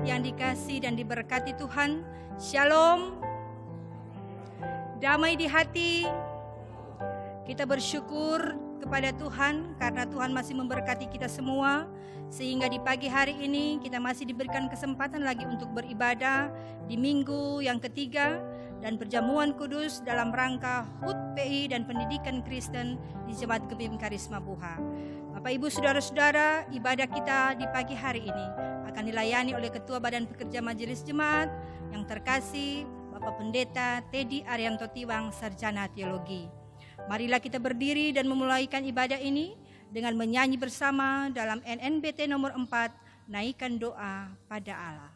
yang dikasihi dan diberkati Tuhan. Shalom. Damai di hati. Kita bersyukur kepada Tuhan karena Tuhan masih memberkati kita semua, sehingga di pagi hari ini kita masih diberikan kesempatan lagi untuk beribadah di minggu yang ketiga dan perjamuan kudus dalam rangka HUT PI dan pendidikan Kristen di Jemaat Gebim Karisma Buha. Bapak Ibu Saudara-saudara, ibadah kita di pagi hari ini akan dilayani oleh Ketua Badan Pekerja Majelis Jemaat yang terkasih Bapak Pendeta Teddy Arianto Tiwang, Sarjana Teologi. Marilah kita berdiri dan memulaikan ibadah ini dengan menyanyi bersama dalam NNBT nomor 4, Naikkan Doa pada Allah.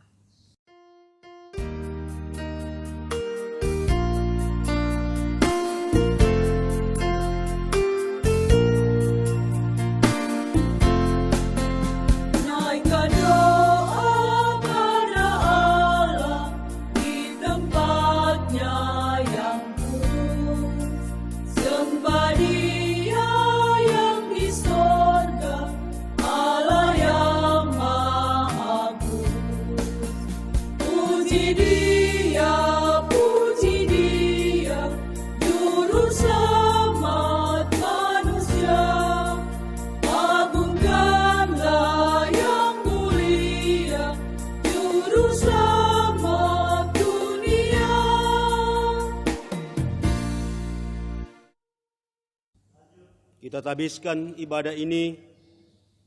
Kita tabiskan ibadah ini,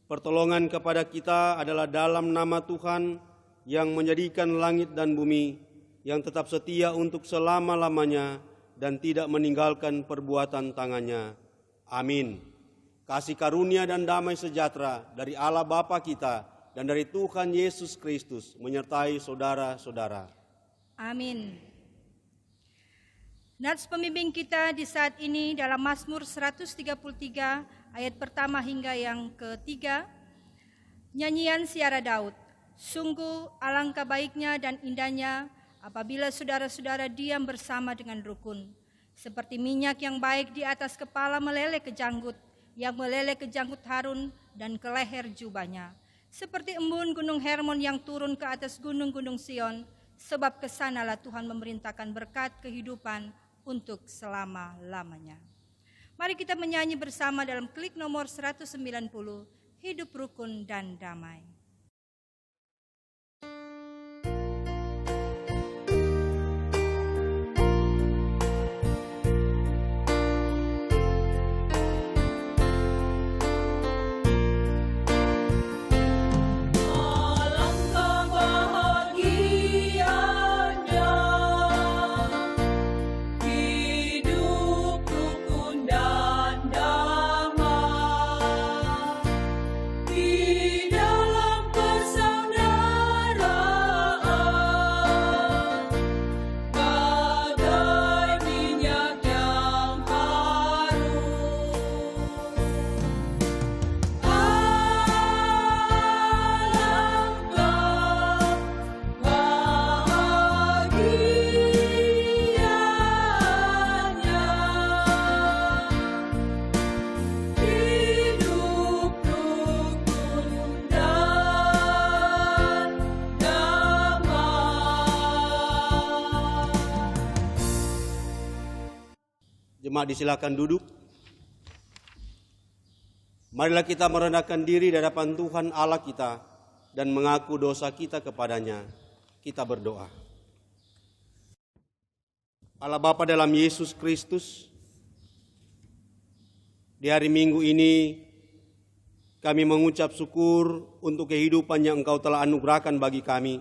pertolongan kepada kita adalah dalam nama Tuhan yang menjadikan langit dan bumi, yang tetap setia untuk selama-lamanya dan tidak meninggalkan perbuatan tangannya. Amin. Kasih karunia dan damai sejahtera dari Allah Bapa kita dan dari Tuhan Yesus Kristus menyertai saudara-saudara. Amin. Nats pembimbing kita di saat ini dalam Mazmur 133 ayat pertama hingga yang ketiga. Nyanyian Siara Daud. Sungguh alangkah baiknya dan indahnya apabila saudara-saudara diam bersama dengan rukun. Seperti minyak yang baik di atas kepala meleleh ke janggut, yang meleleh ke janggut Harun dan ke leher jubahnya. Seperti embun gunung Hermon yang turun ke atas gunung-gunung Sion, sebab kesanalah Tuhan memerintahkan berkat kehidupan untuk selama-lamanya. Mari kita menyanyi bersama dalam klik nomor 190, Hidup Rukun dan Damai. Jemaat disilakan duduk. Marilah kita merendahkan diri di hadapan Tuhan Allah kita dan mengaku dosa kita kepadanya. Kita berdoa. Allah Bapa dalam Yesus Kristus, di hari Minggu ini kami mengucap syukur untuk kehidupan yang Engkau telah anugerahkan bagi kami.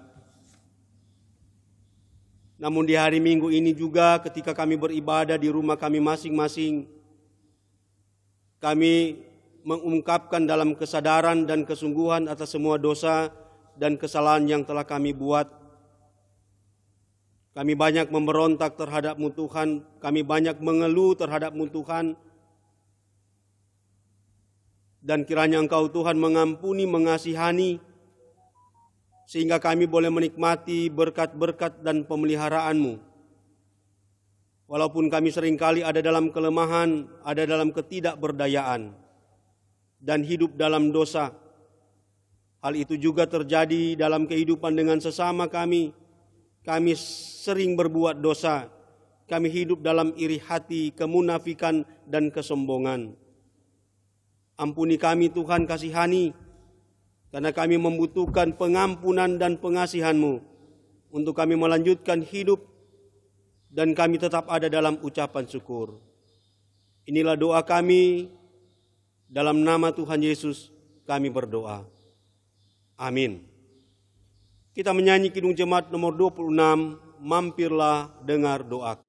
Namun di hari Minggu ini juga ketika kami beribadah di rumah kami masing-masing, kami mengungkapkan dalam kesadaran dan kesungguhan atas semua dosa dan kesalahan yang telah kami buat. Kami banyak memberontak terhadap-Mu Tuhan, kami banyak mengeluh terhadap-Mu Tuhan. Dan kiranya Engkau Tuhan mengampuni, mengasihani, sehingga kami boleh menikmati berkat-berkat dan pemeliharaan-Mu. Walaupun kami seringkali ada dalam kelemahan, ada dalam ketidakberdayaan, dan hidup dalam dosa. Hal itu juga terjadi dalam kehidupan dengan sesama kami. Kami sering berbuat dosa. Kami hidup dalam iri hati, kemunafikan, dan kesombongan. Ampuni kami Tuhan, kasihani, karena kami membutuhkan pengampunan dan pengasihan-Mu untuk kami melanjutkan hidup dan kami tetap ada dalam ucapan syukur. Inilah doa kami, dalam nama Tuhan Yesus kami berdoa. Amin. Kita menyanyi Kidung Jemaat nomor 26, Mampirlah Dengar Doaku.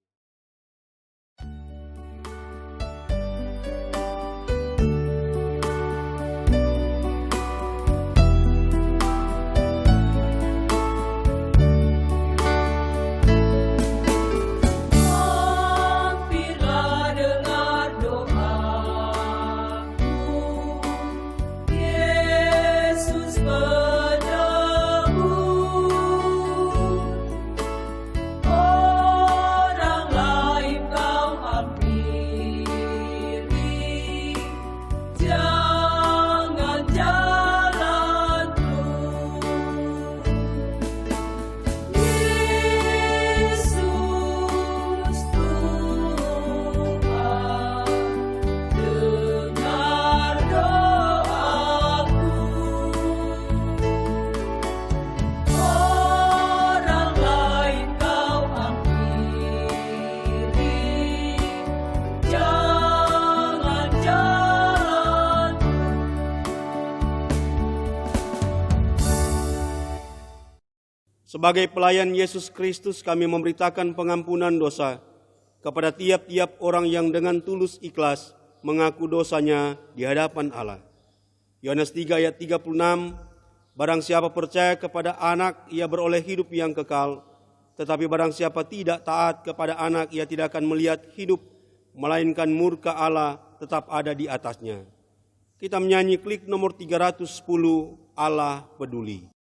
Sebagai pelayan Yesus Kristus, kami memberitakan pengampunan dosa kepada tiap-tiap orang yang dengan tulus ikhlas mengaku dosanya di hadapan Allah. Yohanes 3 ayat 36, barang siapa percaya kepada anak, ia beroleh hidup yang kekal. Tetapi barang siapa tidak taat kepada anak, ia tidak akan melihat hidup, melainkan murka Allah tetap ada di atasnya. Kita menyanyi klik nomor 310, Allah peduli.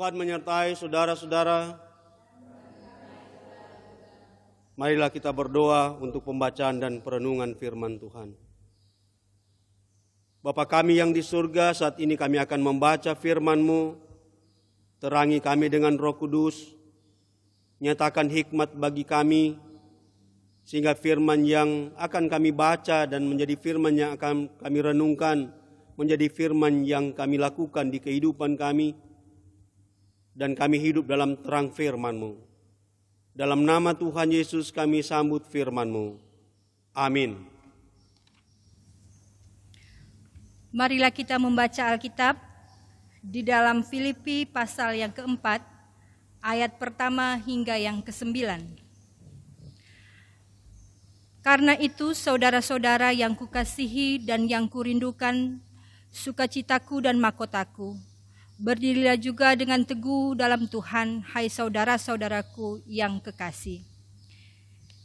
Tuhan menyertai saudara-saudara. Marilah kita berdoa untuk pembacaan dan perenungan firman Tuhan. Bapa kami yang di surga, saat ini kami akan membaca firman-Mu. Terangi kami dengan Roh Kudus. Nyatakan hikmat bagi kami, sehingga firman yang akan kami baca dan menjadi firman yang akan kami renungkan, menjadi firman yang kami lakukan di kehidupan kami, dan kami hidup dalam terang firman-Mu. Dalam nama Tuhan Yesus kami sambut firman-Mu. Amin. Marilah kita membaca Alkitab di dalam Filipi pasal yang keempat, ayat pertama hingga yang ke-9. Karena itu, saudara-saudara yang kukasihi dan yang kurindukan, sukacitaku dan mahkotaku, berdirilah juga dengan teguh dalam Tuhan, hai saudara-saudaraku yang kekasih.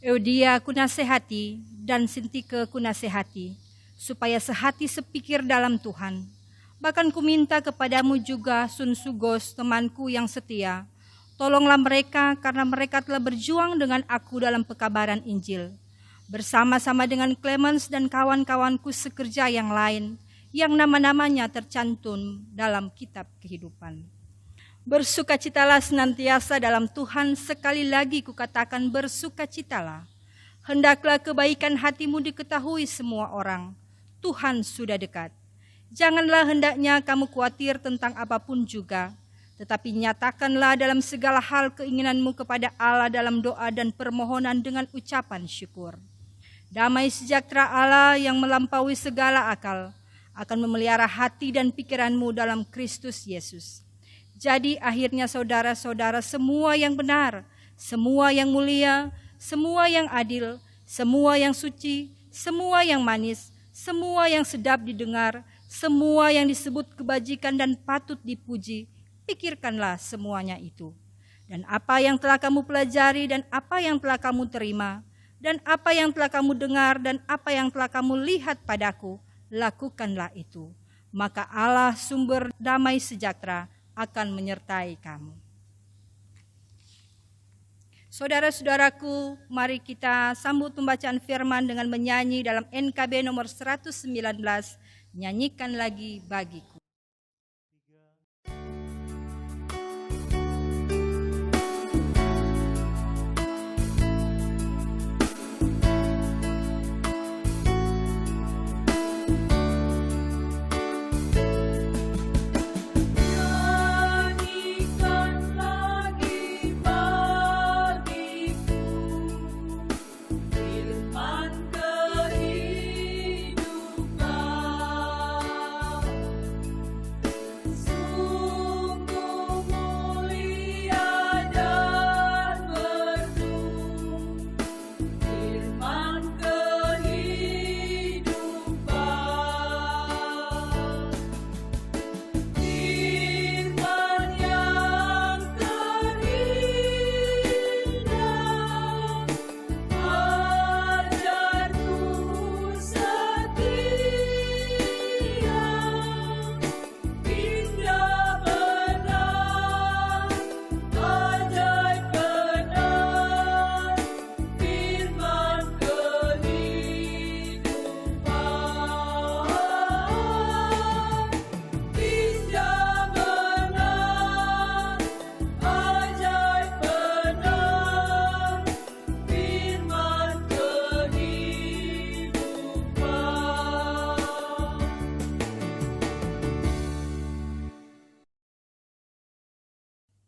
Eudia kunasehati dan Sintike kunasehati, supaya sehati sepikir dalam Tuhan. Bahkan kuminta kepadamu juga Sunsugos, temanku yang setia. Tolonglah mereka karena mereka telah berjuang dengan aku dalam pekabaran Injil. Bersama-sama dengan Clemens dan kawan-kawanku sekerja yang lain, yang nama-namanya tercantum dalam kitab kehidupan. Bersukacitalah senantiasa dalam Tuhan, sekali lagi kukatakan bersukacitalah. Hendaklah kebaikan hatimu diketahui semua orang. Tuhan sudah dekat. Janganlah hendaknya kamu khawatir tentang apapun juga, tetapi nyatakanlah dalam segala hal keinginanmu kepada Allah dalam doa dan permohonan dengan ucapan syukur. Damai sejahtera Allah yang melampaui segala akal akan memelihara hati dan pikiranmu dalam Kristus Yesus. Jadi akhirnya saudara-saudara, semua yang benar, semua yang mulia, semua yang adil, semua yang suci, semua yang manis, semua yang sedap didengar, semua yang disebut kebajikan dan patut dipuji, pikirkanlah semuanya itu. Dan apa yang telah kamu pelajari dan apa yang telah kamu terima, dan apa yang telah kamu dengar dan apa yang telah kamu lihat padaku, lakukanlah itu. Maka Allah sumber damai sejahtera akan menyertai kamu. Saudara-saudaraku, mari kita sambut pembacaan firman dengan menyanyi dalam NKB nomor 119, nyanyikan lagi bagiku.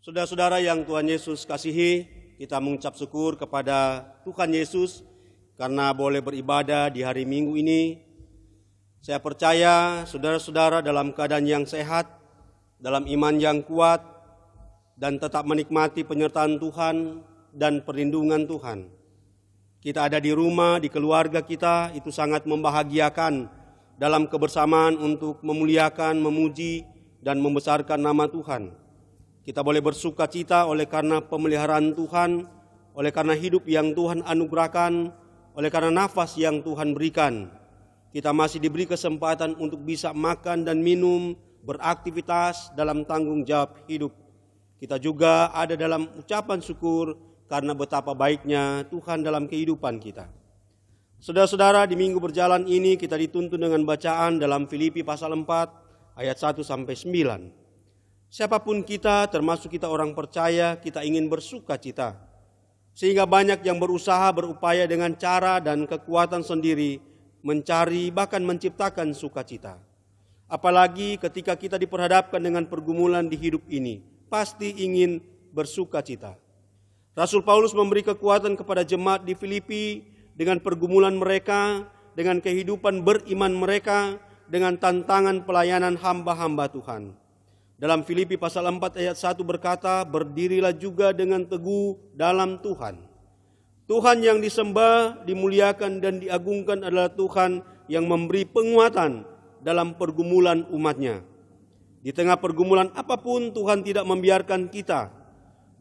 Saudara-saudara yang Tuhan Yesus kasihi, kita mengucap syukur kepada Tuhan Yesus karena boleh beribadah di hari Minggu ini. Saya percaya saudara-saudara dalam keadaan yang sehat, dalam iman yang kuat, dan tetap menikmati penyertaan Tuhan dan perlindungan Tuhan. Kita ada di rumah, di keluarga kita, itu sangat membahagiakan dalam kebersamaan untuk memuliakan, memuji, dan membesarkan nama Tuhan. Kita boleh bersuka cita oleh karena pemeliharaan Tuhan, oleh karena hidup yang Tuhan anugerahkan, oleh karena nafas yang Tuhan berikan. Kita masih diberi kesempatan untuk bisa makan dan minum, beraktivitas dalam tanggung jawab hidup. Kita juga ada dalam ucapan syukur karena betapa baiknya Tuhan dalam kehidupan kita. Saudara-saudara, di minggu berjalan ini kita dituntun dengan bacaan dalam Filipi pasal 4 ayat 1 sampai 9. Siapapun kita, termasuk kita orang percaya, kita ingin bersuka cita. Sehingga banyak yang berusaha, berupaya dengan cara dan kekuatan sendiri, mencari bahkan menciptakan sukacita. Apalagi ketika kita diperhadapkan dengan pergumulan di hidup ini, pasti ingin bersuka cita. Rasul Paulus memberi kekuatan kepada jemaat di Filipi dengan pergumulan mereka, dengan kehidupan beriman mereka, dengan tantangan pelayanan hamba-hamba Tuhan. Dalam Filipi pasal 4 ayat 1 berkata, berdirilah juga dengan teguh dalam Tuhan. Tuhan yang disembah, dimuliakan dan diagungkan adalah Tuhan yang memberi penguatan dalam pergumulan umatnya. Di tengah pergumulan apapun Tuhan tidak membiarkan kita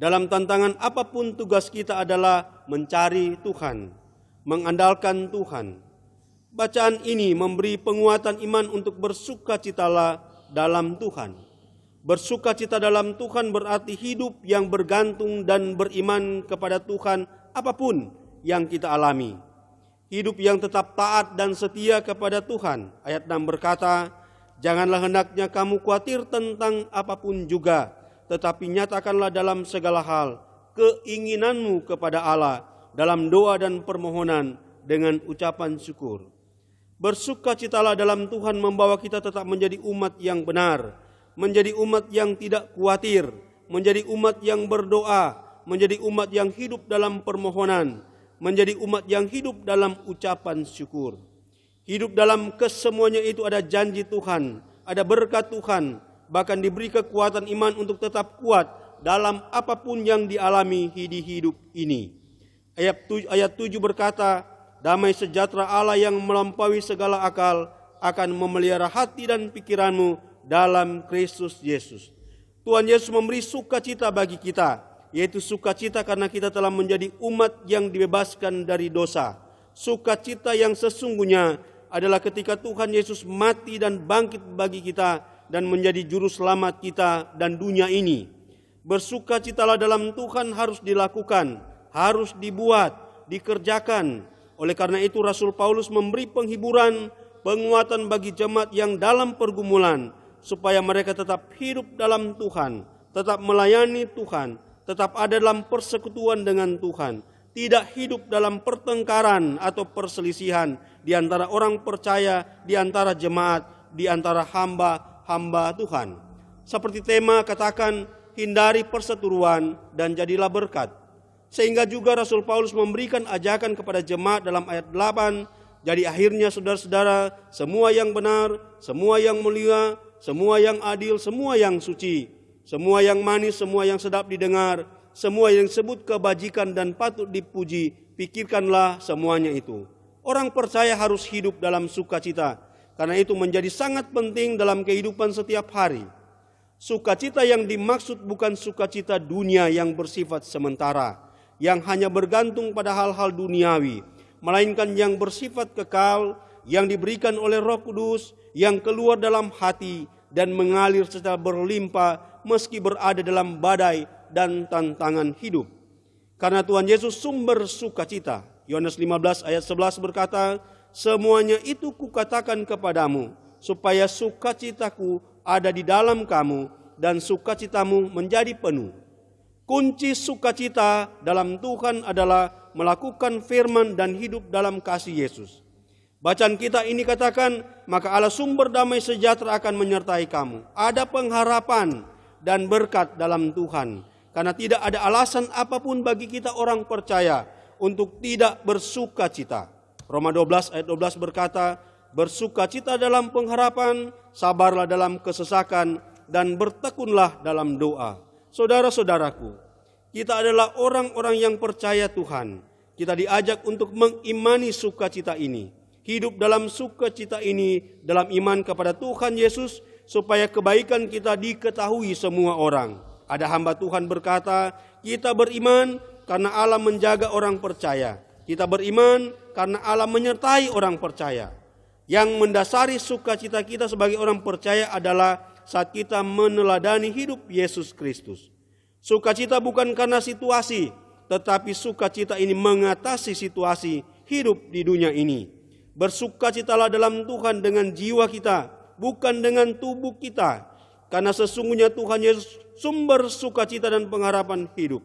Dalam tantangan apapun tugas kita adalah mencari Tuhan, mengandalkan Tuhan. Bacaan ini memberi penguatan iman untuk bersukacitalah dalam Tuhan. Bersukacita dalam Tuhan berarti hidup yang bergantung dan beriman kepada Tuhan apapun yang kita alami. Hidup yang tetap taat dan setia kepada Tuhan. Ayat 6 berkata, janganlah hendaknya kamu khawatir tentang apapun juga, tetapi nyatakanlah dalam segala hal keinginanmu kepada Allah dalam doa dan permohonan dengan ucapan syukur. Bersukacitalah dalam Tuhan membawa kita tetap menjadi umat yang benar, menjadi umat yang tidak khawatir, menjadi umat yang berdoa, menjadi umat yang hidup dalam permohonan, menjadi umat yang hidup dalam ucapan syukur. Hidup dalam kesemuanya itu ada janji Tuhan, ada berkat Tuhan, bahkan diberi kekuatan iman untuk tetap kuat dalam apapun yang dialami di hidup ini. Ayat 7 berkata, damai sejahtera Allah yang melampaui segala akal akan memelihara hati dan pikiranmu dalam Kristus Yesus. Tuhan Yesus memberi sukacita bagi kita, yaitu sukacita karena kita telah menjadi umat yang dibebaskan dari dosa. Sukacita yang sesungguhnya adalah ketika Tuhan Yesus mati dan bangkit bagi kita dan menjadi juru selamat kita dan dunia ini. Bersukacitalah dalam Tuhan harus dilakukan, harus dibuat, dikerjakan. Oleh karena itu Rasul Paulus memberi penghiburan, penguatan bagi jemaat yang dalam pergumulan, supaya mereka tetap hidup dalam Tuhan, tetap melayani Tuhan, tetap ada dalam persekutuan dengan Tuhan, tidak hidup dalam pertengkaran atau perselisihan di antara orang percaya, di antara jemaat, di antara hamba Tuhan. Seperti tema katakan, hindari perseteruan dan jadilah berkat. Sehingga juga Rasul Paulus memberikan ajakan kepada jemaat dalam ayat 8, jadi akhirnya saudara-saudara, semua yang benar, semua yang mulia, semua yang adil, semua yang suci, semua yang manis, semua yang sedap didengar, semua yang disebut kebajikan dan patut dipuji, pikirkanlah semuanya itu. Orang percaya harus hidup dalam sukacita, karena itu menjadi sangat penting dalam kehidupan setiap hari. Sukacita yang dimaksud bukan sukacita dunia yang bersifat sementara, yang hanya bergantung pada hal-hal duniawi, melainkan yang bersifat kekal, yang diberikan oleh Roh Kudus, yang keluar dalam hati dan mengalir secara berlimpah meski berada dalam badai dan tantangan hidup. Karena Tuhan Yesus sumber sukacita. Yohanes 15 ayat 11 berkata, semuanya itu kukatakan kepadamu, supaya sukacitaku ada di dalam kamu dan sukacitamu menjadi penuh. Kunci sukacita dalam Tuhan adalah melakukan firman dan hidup dalam kasih Yesus. Bacaan kita ini katakan, maka Allah sumber damai sejahtera akan menyertai kamu. Ada pengharapan dan berkat dalam Tuhan. Karena tidak ada alasan apapun bagi kita orang percaya untuk tidak bersukacita. Roma 12 ayat 12 berkata, bersukacita dalam pengharapan, sabarlah dalam kesesakan, dan bertekunlah dalam doa. Saudara-saudaraku, kita adalah orang-orang yang percaya Tuhan. Kita diajak untuk mengimani sukacita ini. Hidup dalam sukacita ini dalam iman kepada Tuhan Yesus, supaya kebaikan kita diketahui semua orang. Ada hamba Tuhan berkata, kita beriman karena Allah menjaga orang percaya. Kita beriman karena Allah menyertai orang percaya. Yang mendasari sukacita kita sebagai orang percaya adalah saat kita meneladani hidup Yesus Kristus. Sukacita bukan karena situasi, tetapi sukacita ini mengatasi situasi hidup di dunia ini. Bersukacitalah dalam Tuhan dengan jiwa kita, bukan dengan tubuh kita. Karena sesungguhnya Tuhan Yesus sumber sukacita dan pengharapan hidup.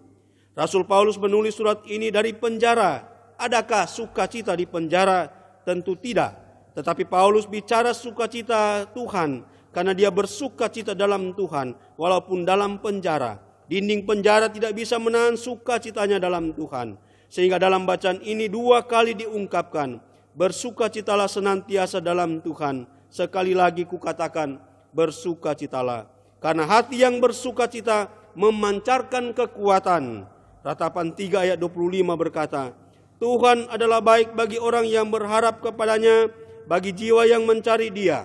Rasul Paulus menulis surat ini dari penjara. Adakah sukacita di penjara? Tentu tidak. Tetapi Paulus bicara sukacita Tuhan karena dia bersukacita dalam Tuhan walaupun dalam penjara. Dinding penjara tidak bisa menahan sukacitanya dalam Tuhan. Sehingga dalam bacaan ini 2 kali diungkapkan, bersukacitalah senantiasa dalam Tuhan. Sekali lagi kukatakan, bersukacitalah. Karena hati yang bersukacita memancarkan kekuatan. Ratapan 3 ayat 25 berkata, Tuhan adalah baik bagi orang yang berharap kepadanya, bagi jiwa yang mencari Dia.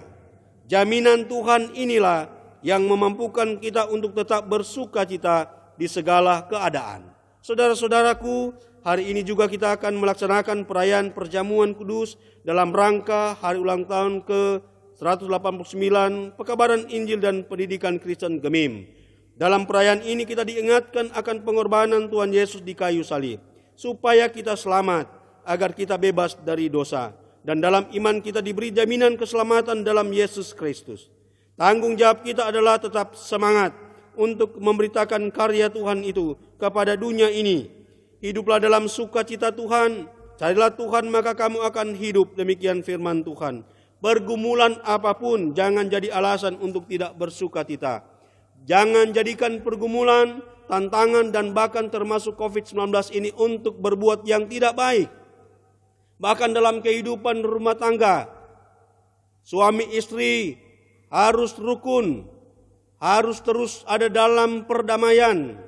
Jaminan Tuhan inilah yang memampukan kita untuk tetap bersukacita di segala keadaan. Saudara-saudaraku, hari ini juga kita akan melaksanakan perayaan perjamuan kudus dalam rangka hari ulang tahun ke-189 Pekabaran Injil dan Pendidikan Kristen Gemim. Dalam perayaan ini kita diingatkan akan pengorbanan Tuhan Yesus di kayu salib, supaya kita selamat, agar kita bebas dari dosa. Dan dalam iman kita diberi jaminan keselamatan dalam Yesus Kristus. Tanggung jawab kita adalah tetap semangat untuk memberitakan karya Tuhan itu kepada dunia ini. Hiduplah dalam sukacita Tuhan, carilah Tuhan maka kamu akan hidup, demikian firman Tuhan. Pergumulan apapun jangan jadi alasan untuk tidak bersukacita. Jangan jadikan pergumulan, tantangan dan bahkan termasuk COVID-19 ini untuk berbuat yang tidak baik. Bahkan dalam kehidupan rumah tangga, suami istri harus rukun, harus terus ada dalam perdamaian.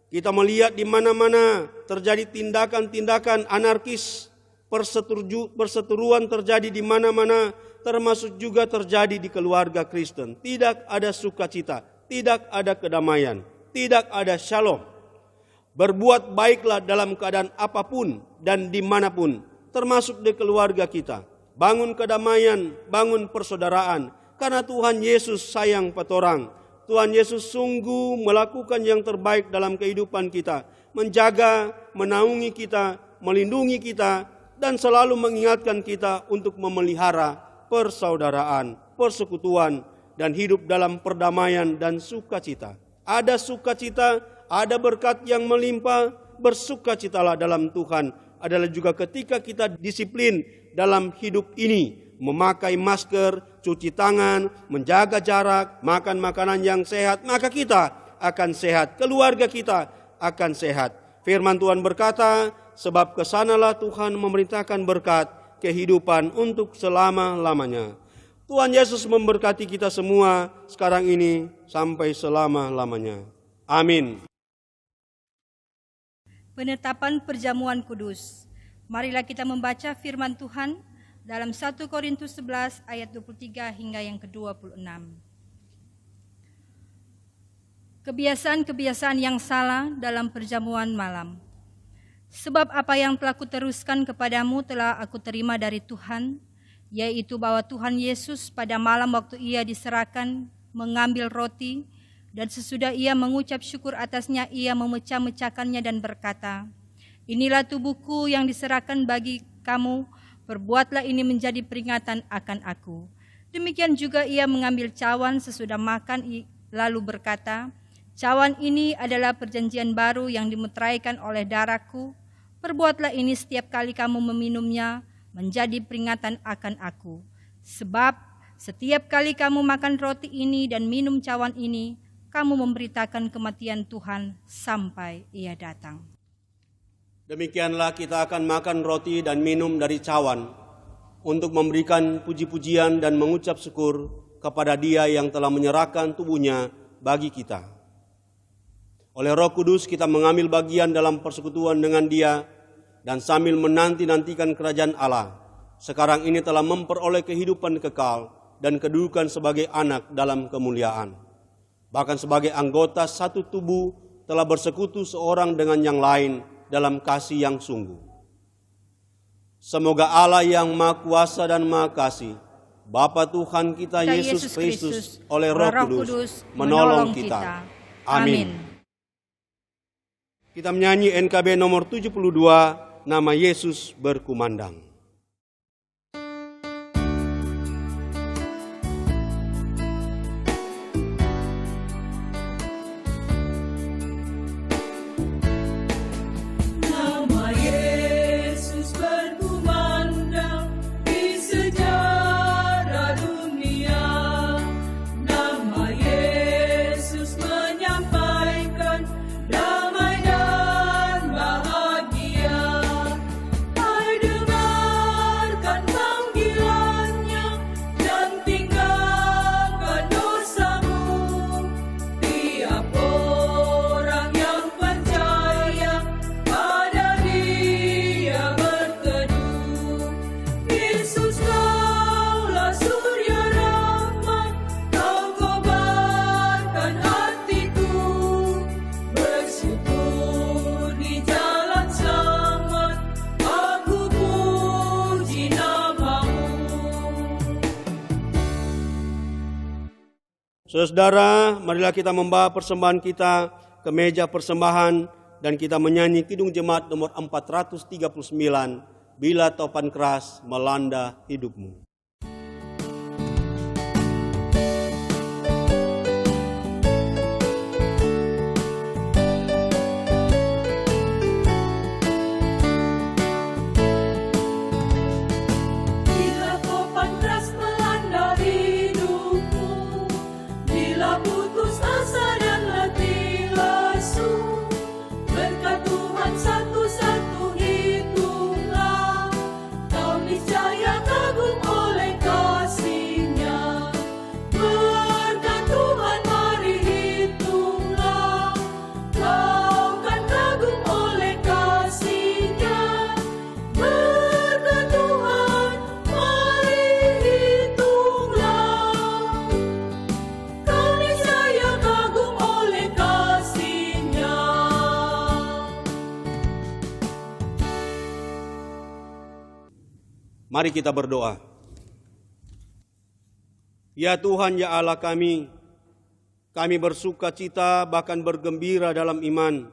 Kita melihat di mana-mana terjadi tindakan-tindakan anarkis, perseteruan terjadi di mana-mana, termasuk juga terjadi di keluarga Kristen. Tidak ada sukacita, tidak ada kedamaian, tidak ada shalom. Berbuat baiklah dalam keadaan apapun dan dimanapun, termasuk di keluarga kita. Bangun kedamaian, bangun persaudaraan, karena Tuhan Yesus sayang petorang. Tuhan Yesus sungguh melakukan yang terbaik dalam kehidupan kita, menjaga, menaungi kita, melindungi kita, dan selalu mengingatkan kita untuk memelihara persaudaraan, persekutuan, dan hidup dalam perdamaian dan sukacita. Ada sukacita, ada berkat yang melimpah, bersukacitalah dalam Tuhan. Adalah juga ketika kita disiplin dalam hidup ini, memakai masker, cuci tangan, menjaga jarak, makan makanan yang sehat, maka kita akan sehat, keluarga kita akan sehat. Firman Tuhan berkata, sebab kesanalah Tuhan memerintahkan berkat kehidupan untuk selama-lamanya. Tuhan Yesus memberkati kita semua sekarang ini sampai selama-lamanya. Amin. Penetapan perjamuan kudus. Marilah kita membaca firman Tuhan dalam 1 Korintus 11 ayat 23 hingga yang ke-26. Kebiasaan-kebiasaan yang salah dalam perjamuan malam. Sebab apa yang telah kuteruskan kepadamu telah aku terima dari Tuhan, yaitu bahwa Tuhan Yesus pada malam waktu ia diserahkan mengambil roti, dan sesudah ia mengucap syukur atasnya, ia memecah-mecahkannya dan berkata, inilah tubuhku yang diserahkan bagi kamu, perbuatlah ini menjadi peringatan akan aku. Demikian juga ia mengambil cawan sesudah makan, lalu berkata, cawan ini adalah perjanjian baru yang dimeteraikan oleh darahku, perbuatlah ini setiap kali kamu meminumnya, menjadi peringatan akan aku. Sebab setiap kali kamu makan roti ini dan minum cawan ini, kamu memberitakan kematian Tuhan sampai ia datang. Demikianlah kita akan makan roti dan minum dari cawan untuk memberikan puji-pujian dan mengucap syukur kepada Dia yang telah menyerahkan tubuhnya bagi kita. Oleh Roh Kudus kita mengambil bagian dalam persekutuan dengan Dia dan sambil menanti-nantikan kerajaan Allah, sekarang ini telah memperoleh kehidupan kekal dan kedudukan sebagai anak dalam kemuliaan. Bahkan sebagai anggota satu tubuh telah bersekutu seorang dengan yang lain dalam kasih yang sungguh. Semoga Allah yang Maha Kuasa dan Maha Kasih, Bapa Tuhan kita Yesus Kristus oleh Roh Kudus menolong kita. Amin. Kita menyanyi NKB nomor 72, Nama Yesus Berkumandang. Damai dan bahagia, hai dengar Saudara, marilah kita membawa persembahan kita ke meja persembahan dan kita menyanyi Kidung Jemaat nomor 439, Bila Topan Keras Melanda Hidupmu. Mari kita berdoa. Ya Tuhan, ya Allah kami bersuka cita bahkan bergembira dalam iman,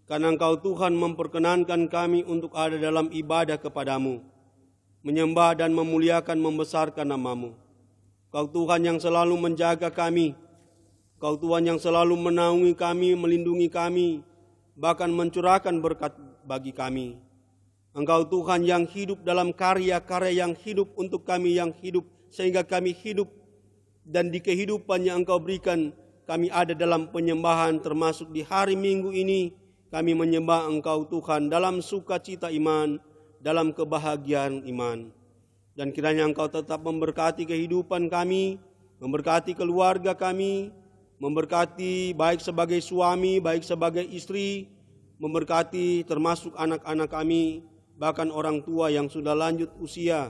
karena Engkau Tuhan memperkenankan kami untuk ada dalam ibadah kepadamu, menyembah dan memuliakan membesarkan nama-Mu. Kau Tuhan yang selalu menjaga kami, Kau Tuhan yang selalu menaungi kami, melindungi kami, bahkan mencurahkan berkat bagi kami. Engkau Tuhan yang hidup dalam karya-karya yang hidup untuk kami yang hidup, sehingga kami hidup dan di kehidupan yang Engkau berikan kami ada dalam penyembahan, termasuk di hari Minggu ini kami menyembah Engkau Tuhan dalam sukacita iman, dalam kebahagiaan iman. Dan kiranya Engkau tetap memberkati kehidupan kami, memberkati keluarga kami, memberkati baik sebagai suami, baik sebagai istri, memberkati termasuk anak-anak kami, bahkan orang tua yang sudah lanjut usia,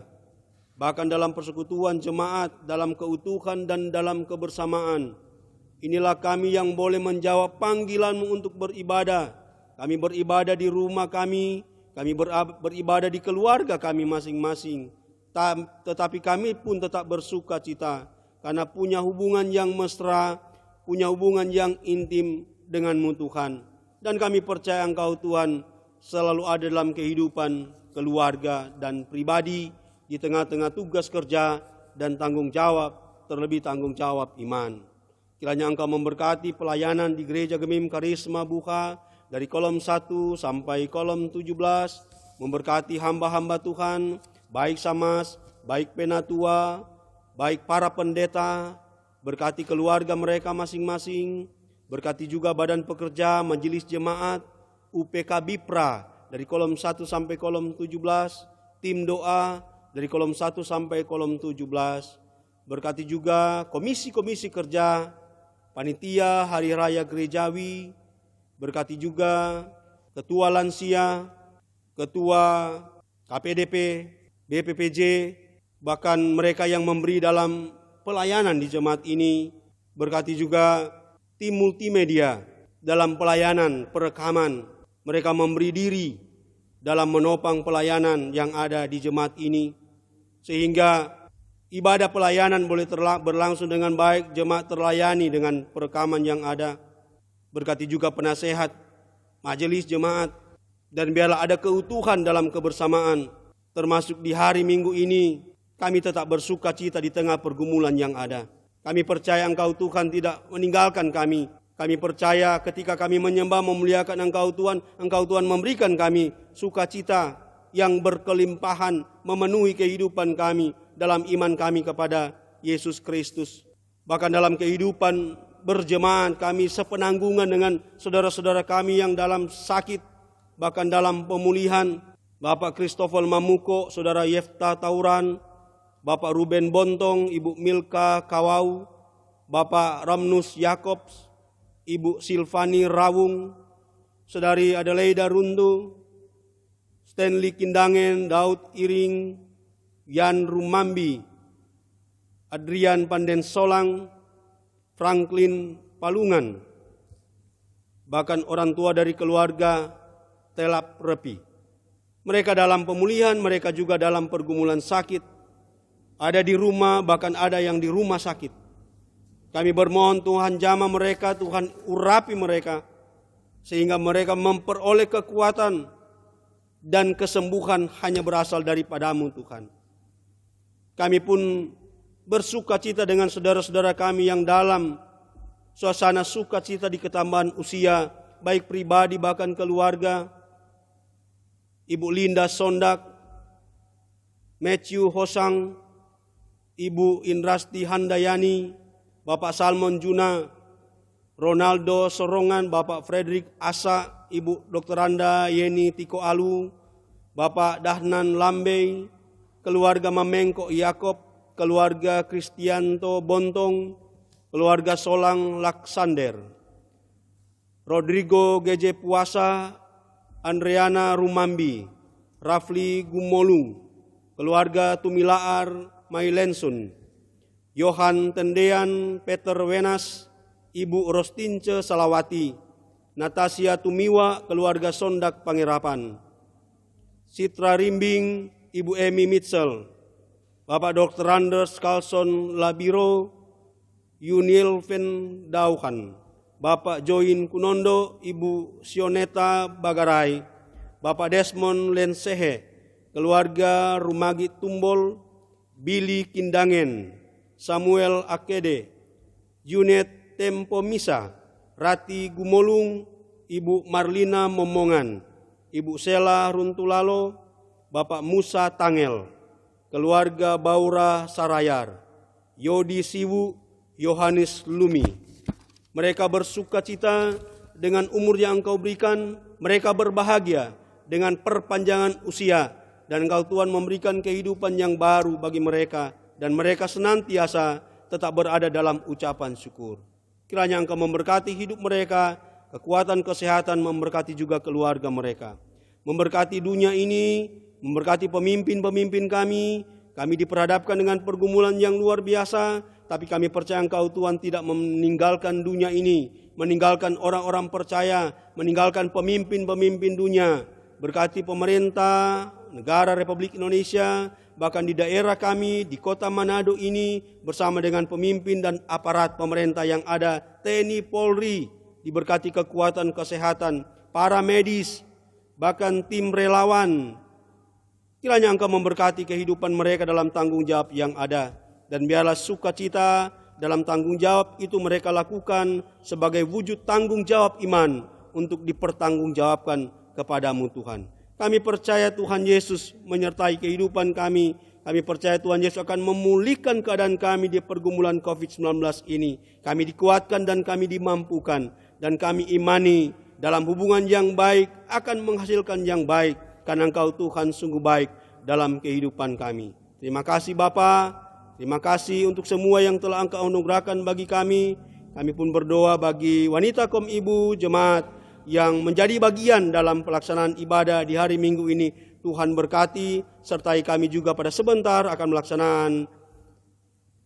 bahkan dalam persekutuan jemaat, dalam keutuhan dan dalam kebersamaan. Inilah kami yang boleh menjawab panggilan-Mu untuk beribadah. Kami beribadah di rumah kami beribadah di keluarga kami masing-masing. Tetapi kami pun tetap bersuka cita, karena punya hubungan yang mesra, punya hubungan yang intim dengan-Mu Tuhan. Dan kami percaya Engkau Tuhan selalu ada dalam kehidupan keluarga dan pribadi, di tengah-tengah tugas kerja dan tanggung jawab, terlebih tanggung jawab iman. Kiranya Engkau memberkati pelayanan di Gereja Gemim Karisma Buka dari kolom 1 sampai kolom 17, memberkati hamba-hamba Tuhan, baik Samas, baik Penatua, baik para pendeta, berkati keluarga mereka masing-masing, berkati juga badan pekerja, majelis jemaat, UPK Bipra dari kolom 1 sampai kolom 17, tim doa dari kolom 1 sampai kolom 17. Berkati juga komisi-komisi kerja, panitia Hari Raya Gerejawi, berkati juga ketua lansia, ketua KPDP, BPPJ, bahkan mereka yang memberi dalam pelayanan di jemaat ini. Berkati juga tim multimedia dalam pelayanan perekaman. Mereka memberi diri dalam menopang pelayanan yang ada di jemaat ini, sehingga ibadah pelayanan boleh berlangsung dengan baik, jemaat terlayani dengan perekaman yang ada. Berkati juga penasehat, majelis jemaat, dan biarlah ada keutuhan dalam kebersamaan, termasuk di hari Minggu ini kami tetap bersuka cita di tengah pergumulan yang ada. Kami percaya Engkau Tuhan tidak meninggalkan kami. Kami percaya ketika kami menyembah memuliakan Engkau Tuhan memberikan kami sukacita yang berkelimpahan memenuhi kehidupan kami dalam iman kami kepada Yesus Kristus. Bahkan dalam kehidupan berjemaat kami sepenanggungan dengan saudara-saudara kami yang dalam sakit, bahkan dalam pemulihan. Bapak Christopher Mamuko, Saudara Yefta Tauran, Bapak Ruben Bontong, Ibu Milka Kawau, Bapak Ramnus Yakobs, Ibu Silvani Rawung, Saudari Adelaida Rundu, Stanley Kindangen, Daud Iring, Yan Rumambi, Adrian Pandensolang, Franklin Palungan, bahkan orang tua dari keluarga Telap Repi. Mereka dalam pemulihan, mereka juga dalam pergumulan sakit, ada di rumah, bahkan ada yang di rumah sakit. Kami bermohon Tuhan jamah mereka, Tuhan urapi mereka, sehingga mereka memperoleh kekuatan dan kesembuhan hanya berasal daripadamu Tuhan. Kami pun bersukacita dengan saudara-saudara kami yang dalam suasana sukacita di ketambahan usia, baik pribadi bahkan keluarga. Ibu Linda Sondak, Matthew Hosang, Ibu Indrasti Handayani, Bapak Salmon Juna, Ronaldo Sorongan, Bapak Frederick Asa, Ibu Dr. Anda Yeni Tiko Alu, Bapak Dahnan Lambei, keluarga Mamengko Yakob, keluarga Kristianto Bontong, keluarga Solang Laksander, Rodrigo Geje Puasa, Andreana Rumambi, Rafli Gumolung, keluarga Tumilaar Mailensun, Johan Tendean Peter Wenas, Ibu Rostince Salawati, Natasia Tumiwa, keluarga Sondak Pangerapan, Citra Rimbing, Ibu Emi Mitchell, Bapak Dr. Anders Carlson Labiro, Yunil Van Dauhan, Bapak Join Kunondo, Ibu Sioneta Bagarai, Bapak Desmond Lensehe, keluarga Rumagi Tumbol, Billy Kindangen, Samuel Akede, Junet Tempo Misa, Rati Gumolung, Ibu Marlina Momongan, Ibu Sela Runtulalo, Bapak Musa Tangel, keluarga Baura Sarayar, Yodi Siwu, Yohanes Lumi. Mereka bersukacita dengan umur yang Engkau berikan, mereka berbahagia dengan perpanjangan usia, dan Engkau Tuhan memberikan kehidupan yang baru bagi mereka, dan mereka senantiasa tetap berada dalam ucapan syukur. Kiranya Engkau memberkati hidup mereka, kekuatan kesehatan, memberkati juga keluarga mereka. Memberkati dunia ini, memberkati pemimpin-pemimpin kami diperhadapkan dengan pergumulan yang luar biasa, tapi kami percaya Engkau Tuhan tidak meninggalkan dunia ini, meninggalkan orang-orang percaya, meninggalkan pemimpin-pemimpin dunia. Berkati pemerintah, negara Republik Indonesia, bahkan di daerah kami, di kota Manado ini, bersama dengan pemimpin dan aparat pemerintah yang ada, TNI, Polri, diberkati kekuatan kesehatan, para medis, bahkan tim relawan. Kiranya Engkau memberkati kehidupan mereka dalam tanggung jawab yang ada. Dan biarlah sukacita dalam tanggung jawab itu mereka lakukan sebagai wujud tanggung jawab iman untuk dipertanggungjawabkan kepadamu Tuhan. Kami percaya Tuhan Yesus menyertai kehidupan kami. Kami percaya Tuhan Yesus akan memulihkan keadaan kami di pergumulan COVID-19 ini. Kami dikuatkan dan kami dimampukan. Dan kami imani dalam hubungan yang baik akan menghasilkan yang baik. Karena Engkau Tuhan sungguh baik dalam kehidupan kami. Terima kasih Bapa. Terima kasih untuk semua yang telah Engkau anugerahkan bagi kami. Kami pun berdoa bagi wanita kaum ibu jemaat yang menjadi bagian dalam pelaksanaan ibadah di hari Minggu ini. Tuhan berkati, sertai kami juga pada sebentar akan melaksanaan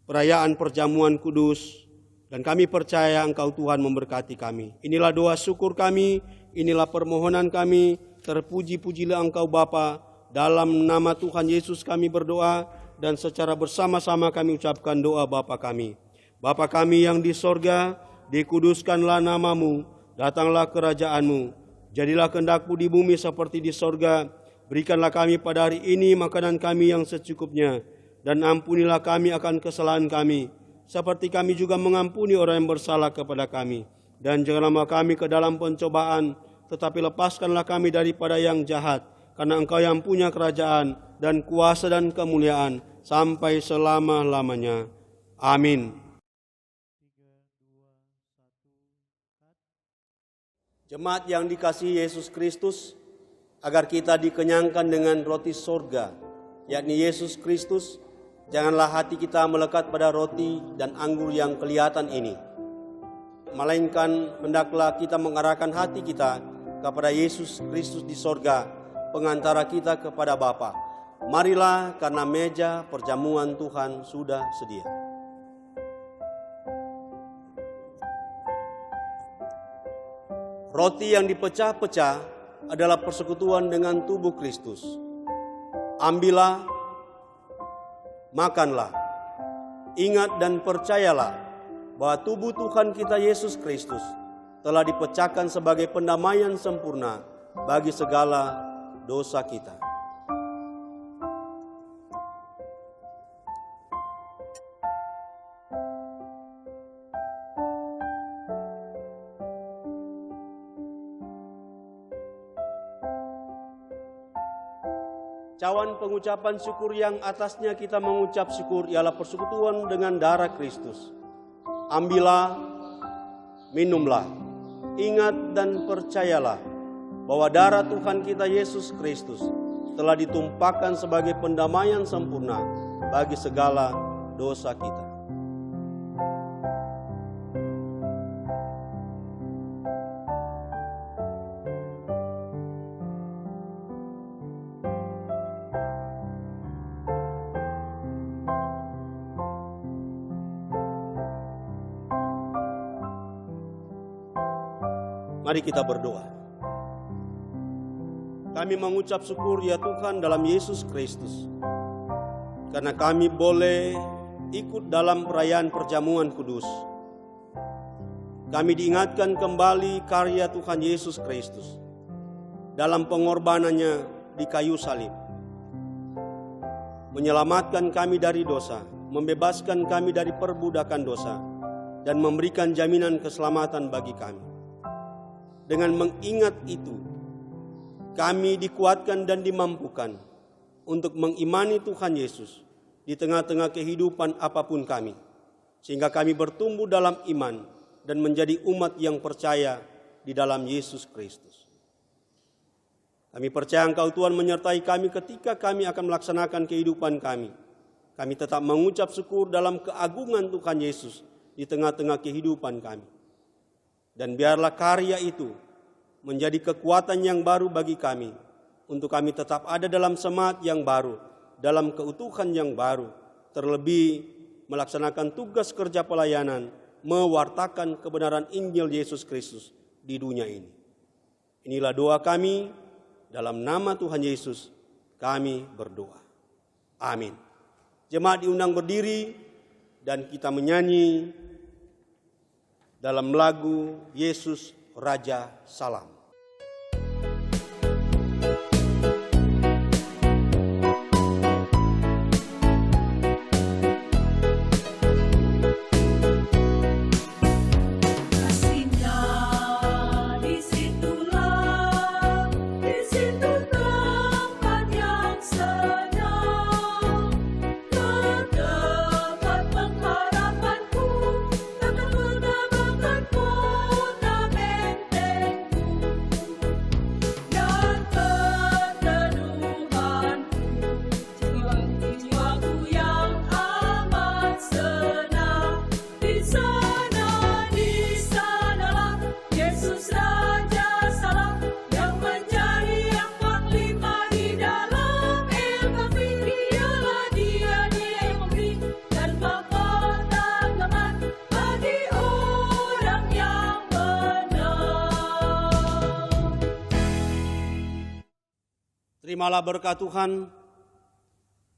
perayaan perjamuan kudus. Dan kami percaya Engkau Tuhan memberkati kami. Inilah doa syukur kami, inilah permohonan kami. Terpuji-pujilah Engkau Bapa. Dalam nama Tuhan Yesus kami berdoa. Dan secara bersama-sama kami ucapkan doa Bapa kami. Bapa kami yang di sorga, dikuduskanlah namamu, datanglah kerajaanmu. Jadilah kehendak-Mu di bumi seperti di sorga. Berikanlah kami pada hari ini makanan kami yang secukupnya. Dan ampunilah kami akan kesalahan kami, seperti kami juga mengampuni orang yang bersalah kepada kami. Dan janganlah membawa kami ke dalam pencobaan, tetapi lepaskanlah kami daripada yang jahat. Karena Engkau yang punya kerajaan dan kuasa dan kemuliaan sampai selama-lamanya. Amin. Jemaat yang dikasihi Yesus Kristus, agar kita dikenyangkan dengan roti sorga, yakni Yesus Kristus, janganlah hati kita melekat pada roti dan anggur yang kelihatan ini. Melainkan hendaklah kita mengarahkan hati kita kepada Yesus Kristus di sorga, pengantara kita kepada Bapa. Marilah karena meja perjamuan Tuhan sudah sedia. Roti yang dipecah-pecah adalah persekutuan dengan tubuh Kristus. Ambillah, makanlah, ingat dan percayalah bahwa tubuh Tuhan kita Yesus Kristus telah dipecahkan sebagai pendamaian sempurna bagi segala dosa kita. Cawan pengucapan syukur yang atasnya kita mengucap syukur ialah persekutuan dengan darah Kristus. Ambillah, minumlah, ingat dan percayalah bahwa darah Tuhan kita Yesus Kristus telah ditumpahkan sebagai pendamaian sempurna bagi segala dosa kita. Mari kita berdoa. Kami mengucap syukur ya Tuhan dalam Yesus Kristus, karena kami boleh ikut dalam perayaan perjamuan kudus. Kami diingatkan kembali karya Tuhan Yesus Kristus dalam pengorbanannya di kayu salib, menyelamatkan kami dari dosa, membebaskan kami dari perbudakan dosa, dan memberikan jaminan keselamatan bagi kami. Dengan mengingat itu, kami dikuatkan dan dimampukan untuk mengimani Tuhan Yesus di tengah-tengah kehidupan apapun kami, sehingga kami bertumbuh dalam iman dan menjadi umat yang percaya di dalam Yesus Kristus. Kami percaya Engkau Tuhan menyertai kami ketika kami akan melaksanakan kehidupan kami. Kami tetap mengucap syukur dalam keagungan Tuhan Yesus di tengah-tengah kehidupan kami. Dan biarlah karya itu menjadi kekuatan yang baru bagi kami, untuk kami tetap ada dalam semangat yang baru, dalam keutuhan yang baru, terlebih melaksanakan tugas kerja pelayanan, mewartakan kebenaran Injil Yesus Kristus di dunia ini. Inilah doa kami, dalam nama Tuhan Yesus kami berdoa. Amin. Jemaat diundang berdiri dan kita menyanyi dalam lagu Yesus Raja Salam. Terimalah berkat Tuhan,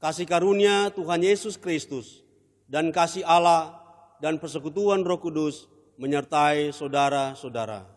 kasih karunia Tuhan Yesus Kristus, dan kasih Allah dan persekutuan Roh Kudus menyertai saudara-saudara.